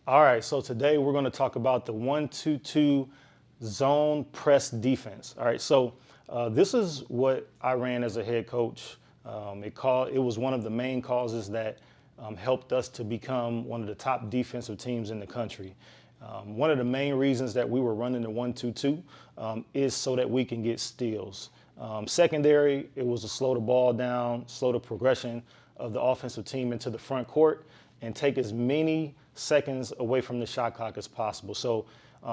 All right, so today we're going to talk about the 1-2-2 zone press defense. All right, so this is what I ran as a head coach. It was one of the main causes that helped us to become one of the top defensive teams in the country. One of the main reasons that we were running the 1-2-2 is so that we can get steals. Secondary, it was to slow the ball down, slow the progression of the offensive team into the front court, and take as many seconds away from the shot clock as possible. So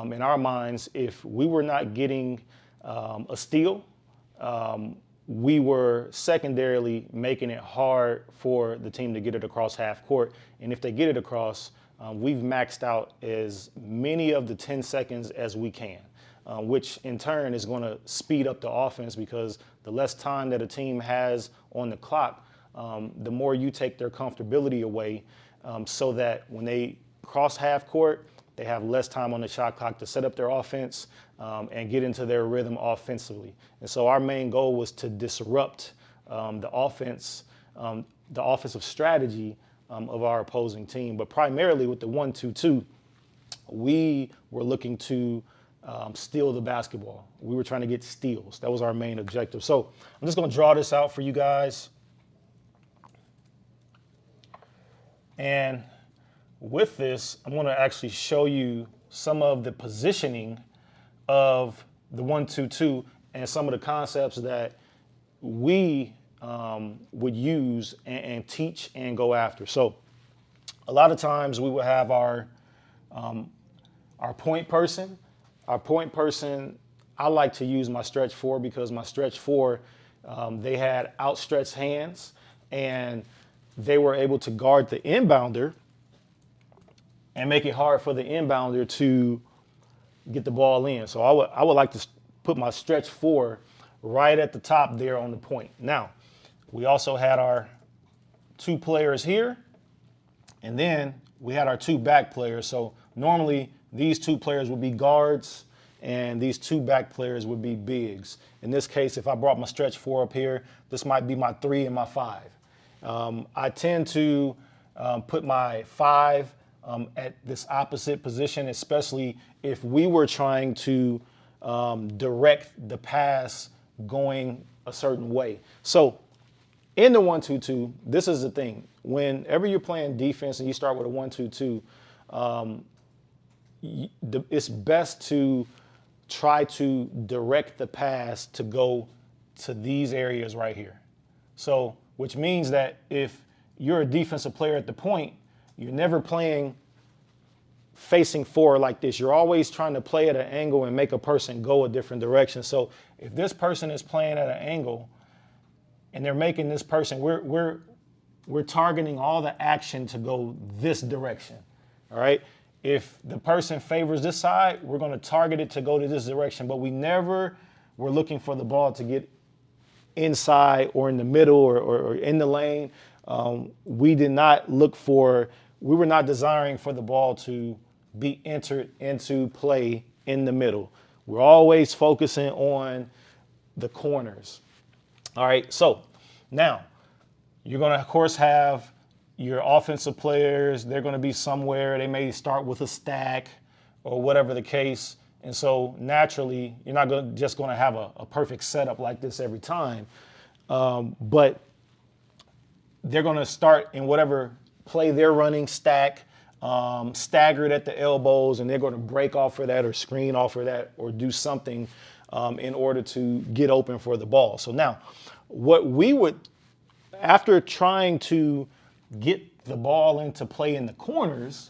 in our minds, if we were not getting a steal, we were secondarily making it hard for the team to get it across half court. And if they get it across, we've maxed out as many of the 10 seconds as we can, which in turn is going to speed up the offense, because the less time that a team has on the clock, the more you take their comfortability away, so that when they cross half court, they have less time on the shot clock to set up their offense and get into their rhythm offensively. And so our main goal was to disrupt the offensive strategy of our opposing team. But primarily with the 1-2-2, we were looking to steal the basketball. We were trying to get steals. That was our main objective. So I'm just going to draw this out for you guys. And with this, I'm going to actually show you some of the positioning of the 1-2-2 and some of the concepts that we would use and teach and go after. So a lot of times we would have our point person. Our point person, I like to use my stretch four, because my stretch four, they had outstretched hands and they were able to guard the inbounder and make it hard for the inbounder to get the ball in. So I would like to put my stretch four right at the top there on the point. Now, we also had our two players here, and then we had our two back players. So normally these two players would be guards and these two back players would be bigs. In this case, if I brought my stretch four up here, this might be my 3 and my 5. I tend to put my 5 at this opposite position, especially if we were trying to direct the pass going a certain way. So in the 1-2-2, this is the thing. Whenever you're playing defense and you start with a 1-2-2, it's best to try to direct the pass to go to these areas right here. So, which means that if you're a defensive player at the point, you're never playing facing forward like this. You're always trying to play at an angle and make a person go a different direction. So if this person is playing at an angle and they're making this person, we're targeting all the action to go this direction. All right. If the person favors this side, we're going to target it to go to this direction. But we never were looking for the ball to get inside or in the middle or in the lane. We were not desiring for the ball to be entered into play in the middle. We're always focusing on the corners. All right, so now you're going to, of course, have your offensive players. They're going to be somewhere. They may start with a stack or whatever the case. And so naturally, you're not just going to have a perfect setup like this every time. But they're going to start in whatever play they're running, stack, staggered at the elbows, and they're going to break off of that or screen off of that or do something in order to get open for the ball. So now what we would, after trying to get the ball into play in the corners,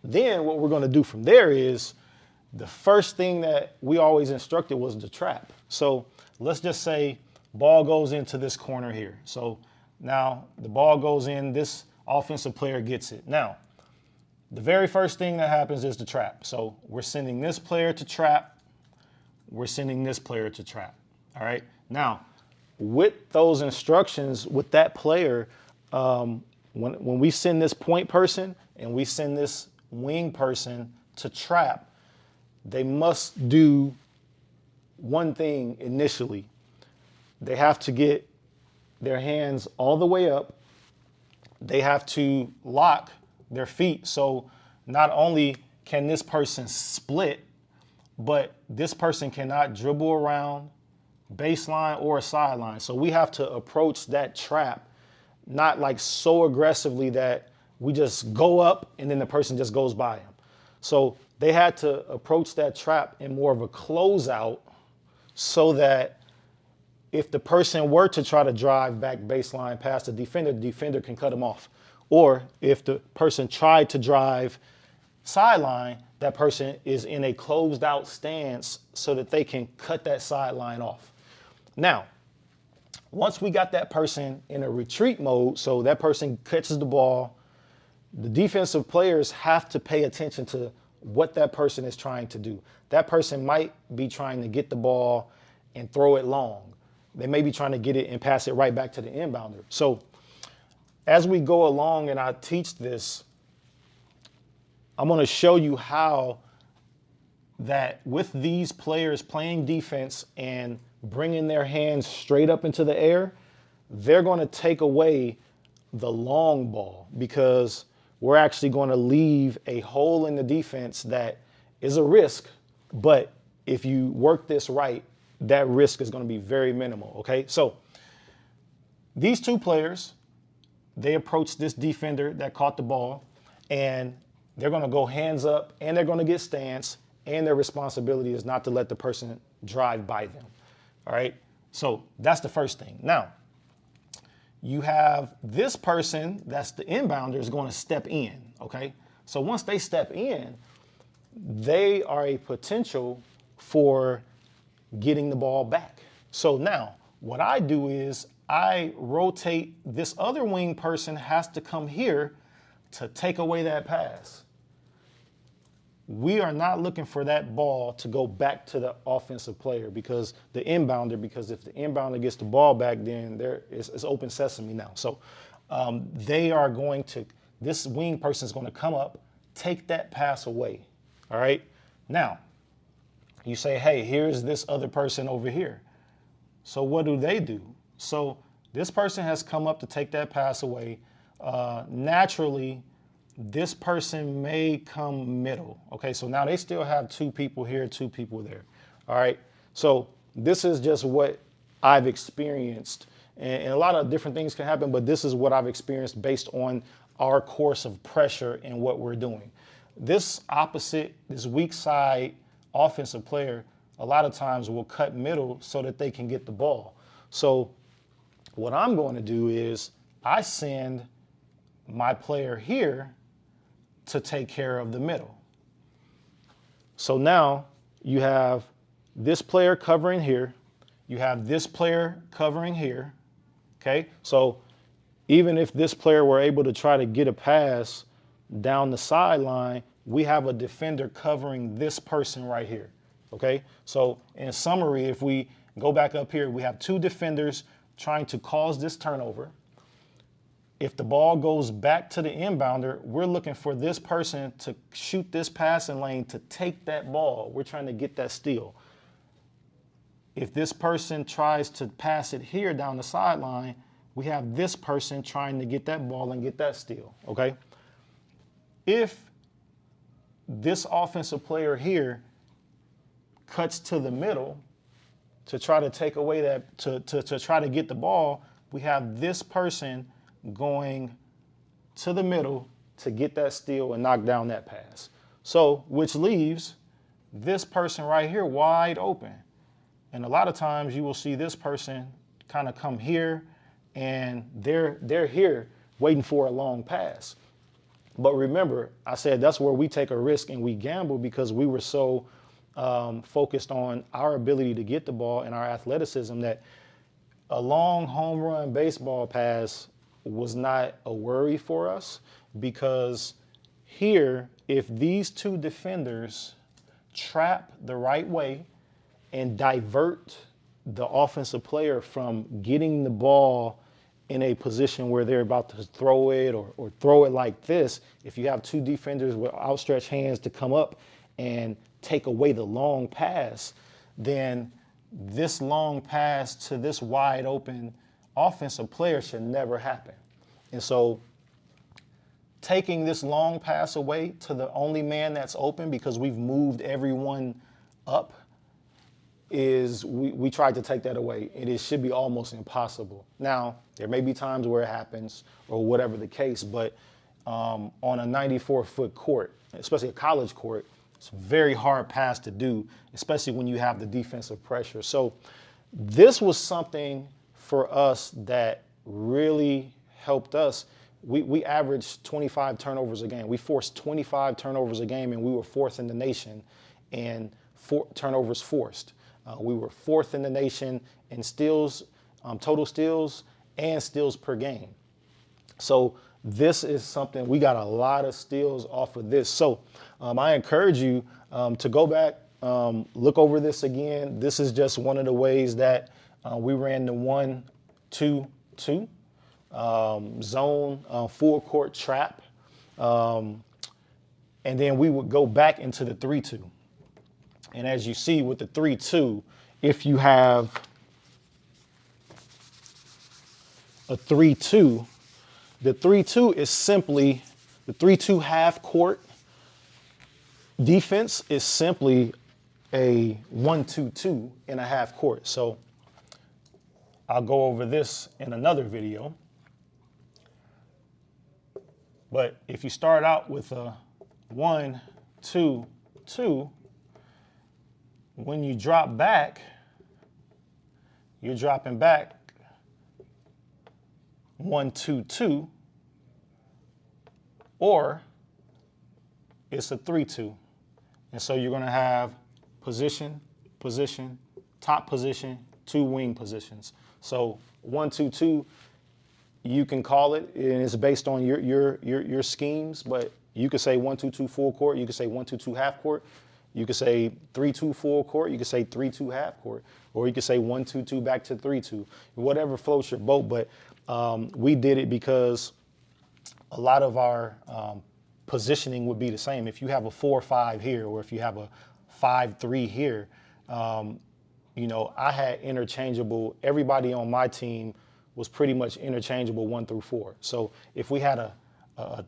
then what we're going to do from there is, the first thing that we always instructed was the trap. So let's just say ball goes into this corner here. So now the ball goes in, this offensive player gets it. Now, the very first thing that happens is the trap. So we're sending this player to trap. We're sending this player to trap. All right. Now, with those instructions, with that player, when we send this point person and we send this wing person to trap, they must do one thing initially. They have to get their hands all the way up. They have to lock their feet. So not only can this person split, but this person cannot dribble around baseline or a sideline. So we have to approach that trap not like so aggressively that we just go up and then the person just goes by him. So they had to approach that trap in more of a closeout so that if the person were to try to drive back baseline past the defender can cut him off. Or if the person tried to drive sideline, that person is in a closed out stance so that they can cut that sideline off. Now, once we got that person in a retreat mode, so that person catches the ball, the defensive players have to pay attention to what that person is trying to do. That person might be trying to get the ball and throw it long. They may be trying to get it and pass it right back to the inbounder. So as we go along and I teach this, I'm going to show you how that with these players playing defense and bringing their hands straight up into the air, they're going to take away the long ball because we're actually going to leave a hole in the defense that is a risk, but if you work this right, that risk is going to be very minimal, okay? So these two players, they approach this defender that caught the ball, and they're going to go hands up, and they're going to get stance, and their responsibility is not to let the person drive by them, all right? So that's the first thing. Now, you have this person that's the inbounder is going to step in, okay? So once they step in, they are a potential for getting the ball back. So now what I do is I rotate this other wing person has to come here to take away that pass. We are not looking for that ball to go back to the offensive player because if the inbounder gets the ball back, then it's open sesame now. So they are going to, this wing person is going to come up, take that pass away. All right. Now, you say, hey, here's this other person over here. So what do? So this person has come up to take that pass away. Naturally, this person may come middle. Okay, so now they still have two people here, two people there. All right, so this is just what I've experienced. And a lot of different things can happen, but this is what I've experienced based on our course of pressure and what we're doing. This weak side offensive player, a lot of times will cut middle so that they can get the ball. So what I'm going to do is I send my player here to take care of the middle. So now you have this player covering here. You have this player covering here. Okay, so even if this player were able to try to get a pass down the sideline, we have a defender covering this person right here. Okay, so in summary, if we go back up here, we have two defenders trying to cause this turnover. If the ball goes back to the inbounder, we're looking for this person to shoot this passing lane to take that ball. We're trying to get that steal. If this person tries to pass it here down the sideline, we have this person trying to get that ball and get that steal, okay? If this offensive player here cuts to the middle to try to take away that, to try to get the ball, we have this person going to the middle to get that steal and knock down that pass. So, which leaves this person right here wide open. And a lot of times you will see this person kind of come here and they're here waiting for a long pass. But remember, I said that's where we take a risk and we gamble because we were so focused on our ability to get the ball and our athleticism that a long home run baseball pass was not a worry for us, because here, if these two defenders trap the right way and divert the offensive player from getting the ball in a position where they're about to throw it or throw it like this, if you have two defenders with outstretched hands to come up and take away the long pass, then this long pass to this wide open offensive player should never happen. And so taking this long pass away to the only man that's open because we've moved everyone up is we tried to take that away, and it should be almost impossible. Now, there may be times where it happens or whatever the case, but on a 94-foot court, especially a college court, it's a very hard pass to do, especially when you have the defensive pressure. So this was something for us that really helped us. We averaged 25 turnovers a game. We forced 25 turnovers a game, and we were fourth in the nation in turnovers forced. We were fourth in the nation in steals, total steals, and steals per game. So this is something, we got a lot of steals off of this. So I encourage you to go back, look over this again. This is just one of the ways that we ran the 1-2-2 zone, full court trap. And then we would go back into the 3-2. And as you see with the 3-2, if you have a 3-2, the 3-2 is simply, the 3-2 half court defense is simply a 1-2-2 in a half court. So I'll go over this in another video. But if you start out with a 1-2-2, when you drop back, you're dropping back 1-2-2, or it's a 3-2. And so you're going to have position, position, top position, two wing positions. So 1-2-2, you can call it, and it's based on your schemes, but you could say 1-2-2 full court, you could say 1-2-2 half court, you could say 3-2 full court, you could say 3-2 half court, or you could say 1-2-2 back to 3-2, whatever floats your boat. But we did it because a lot of our positioning would be the same. If you have a 4-5 here, or if you have a 5-3 here, you know, I had interchangeable, everybody on my team was pretty much interchangeable 1 through 4. So if we had a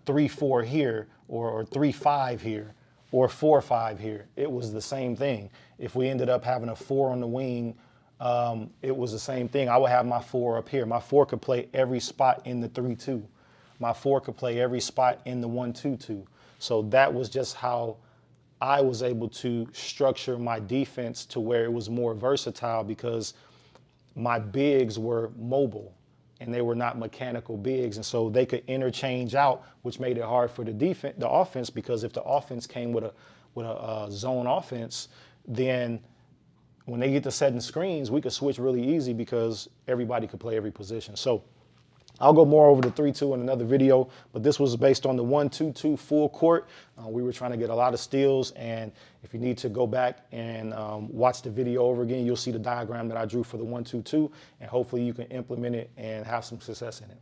3-4 here, or 3-5 here, or 4-5 here, it was the same thing. If we ended up having a 4 on the wing, it was the same thing. I would have my 4 up here. My 4 could play every spot in the 3-2. My 4 could play every spot in the 1-2-2. So that was just how I was able to structure my defense to where it was more versatile, because my bigs were mobile and they were not mechanical bigs. And so they could interchange out, which made it hard for the offense, because if the offense came with a zone offense, then when they get to setting screens, we could switch really easy because everybody could play every position. So I'll go more over the 3-2 in another video, but this was based on the 1-2-2 full court. We were trying to get a lot of steals, and if you need to go back and watch the video over again, you'll see the diagram that I drew for the 1-2-2, and hopefully you can implement it and have some success in it.